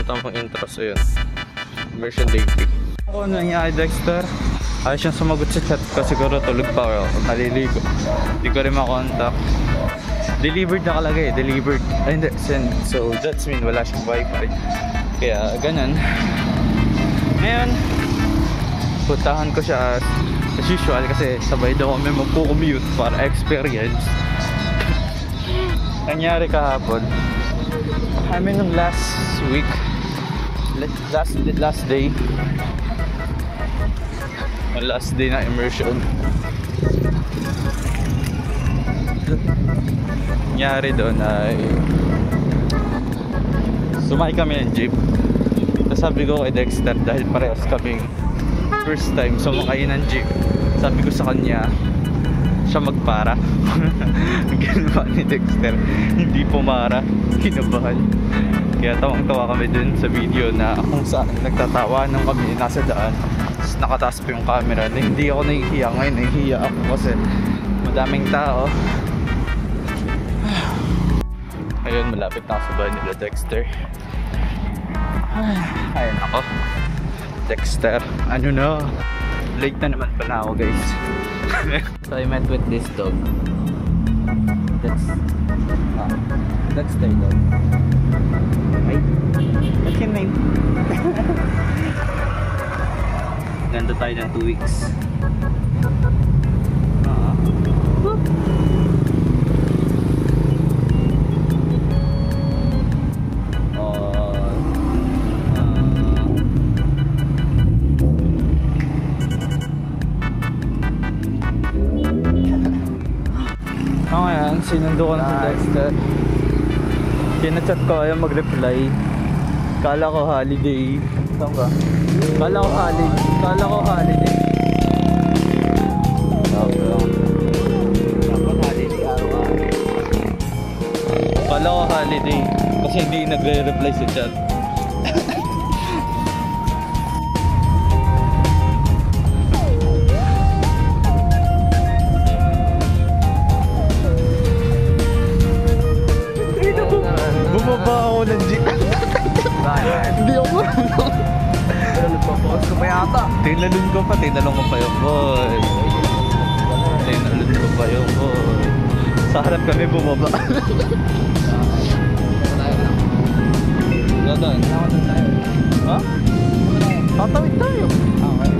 tamang intro. So yun, immersion day 3. Ako nangyari Dexter, ayos siyang sumagot sa chat ko. Siguro tulog pa o maliligo. Hindi ko rin makontak. Delivered nakalagay, delivered. Ay hindi, send. So that's mean wala siyang wifi. Kaya ganun. Ngayon, puntahan ko siya as usual kasi sabay daw kami magpo-commute para experience. Nangyari kahapon, kami nung last week, last day na immersion. Nangyari doon ay sumakay kami ng jeep. Tapos sabi ko kay Dexter, dahil parehas kaming first time sumakay ng jeep, sabi ko sa kanya siya magpara. Ginawa ni Dexter, hindi pumara, kinabahan. Kaya tawang-tawa kami dun sa video na kung saan nagtatawanan kami nasa daan. Tapos nakataas pa yung camera. Hindi ako nahihiya ngayon, nahihiya ako kasi madaming tao. Ayun, malapit na sa bahay nila Dexter. Ayun ako, Dexter, ano na, late na naman pala ako guys. So I met with this dog. That's their dog. Right? What's your name? Ganda tayo ng 2 weeks. Sinundo ko na si Dexter. Kinachat ko, ayaw mag-reply. Kala ko holiday. Saan ba? Kala ko holiday. Dapat holiday araw-araw. Kala ko holiday kasi hindi nagre-reply sa chat. Bumaba ako ng jeep. Hindi ako marunong. Nagpapost ko pa yata. Tinalon ko pa yung boy. Sa harap kami bumaba. Gano'n? Ha? Tatawid tayo. Okay.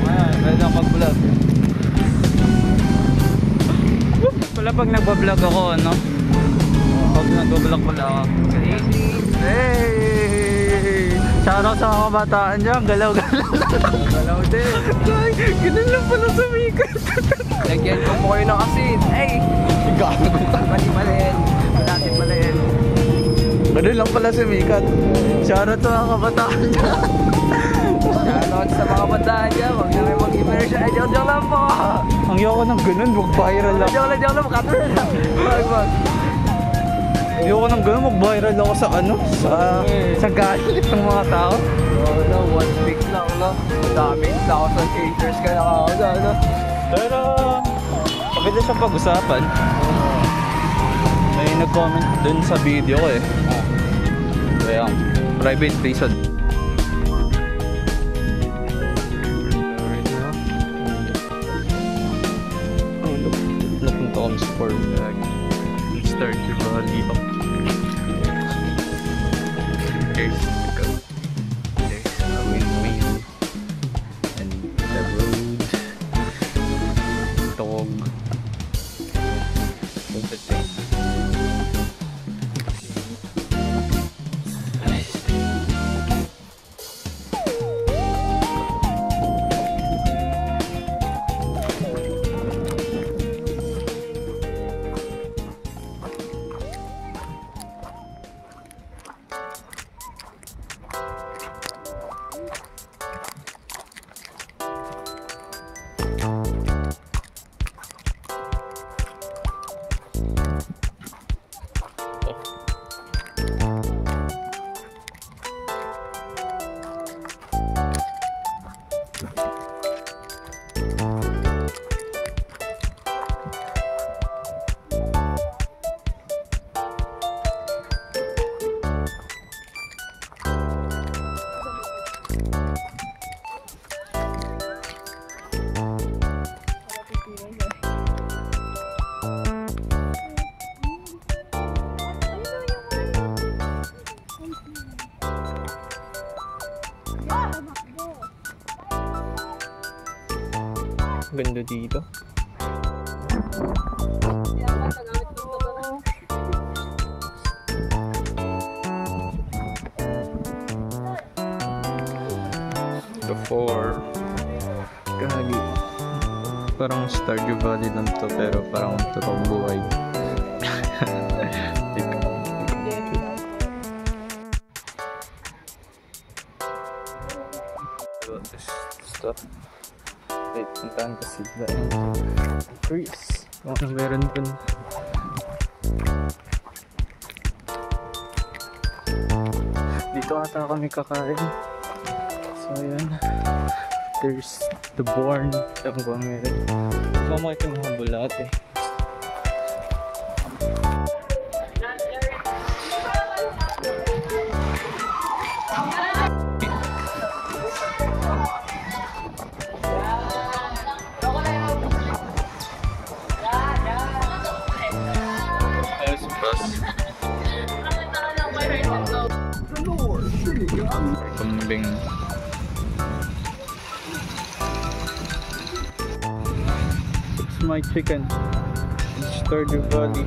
Ayan, pwede ako mag-vlog. Wala pag nagbablog ako, ano? Pag nagbablog pala ako. Hey! Shoutout sa mga kabataan dyan, galaw-galaw. Galaw din. Ay, ganun lang pala sumikat. Lagyan ko po kayo ng asin. Hey! Gago ka. Mali-maliin. Malatin maliin. Ganun lang pala sumikat. Shoutout sa mga kabataan dyan. Shoutout sa mga kabataan dyan. Huwag na kayo mag-immersion. Ay, joke lang po. Ang yoko ng ganun, mag-viral lang. Joke lang, makatuloy lang. Wag. Ayoko nang gano'n, mag-viral ako sa ano, sa galit ng mga tao. Wala, 1 week lang, no? Daming 1,000 haters ka na ako, no? Pero, pagkita siya pag-usapan. May nag-comment dun sa video ko eh. Kaya, private reason. Looking to comes for start yung lihok. Here's the go. There's a windmill and the road. Dog. Everything. Ganda dito. The 4. Gagi. Parang Stardew Valley lang to, pero parang totoong buhay. Stuff. Wait, puntahan ko sila. Chris, kung ano meron dun. Dito ata kami kakain. So ayan, there's the Born. Ewan ko ang meron. Mamakit yung mga bulat eh. Kambing. It's my chicken. It's Stardew Valley.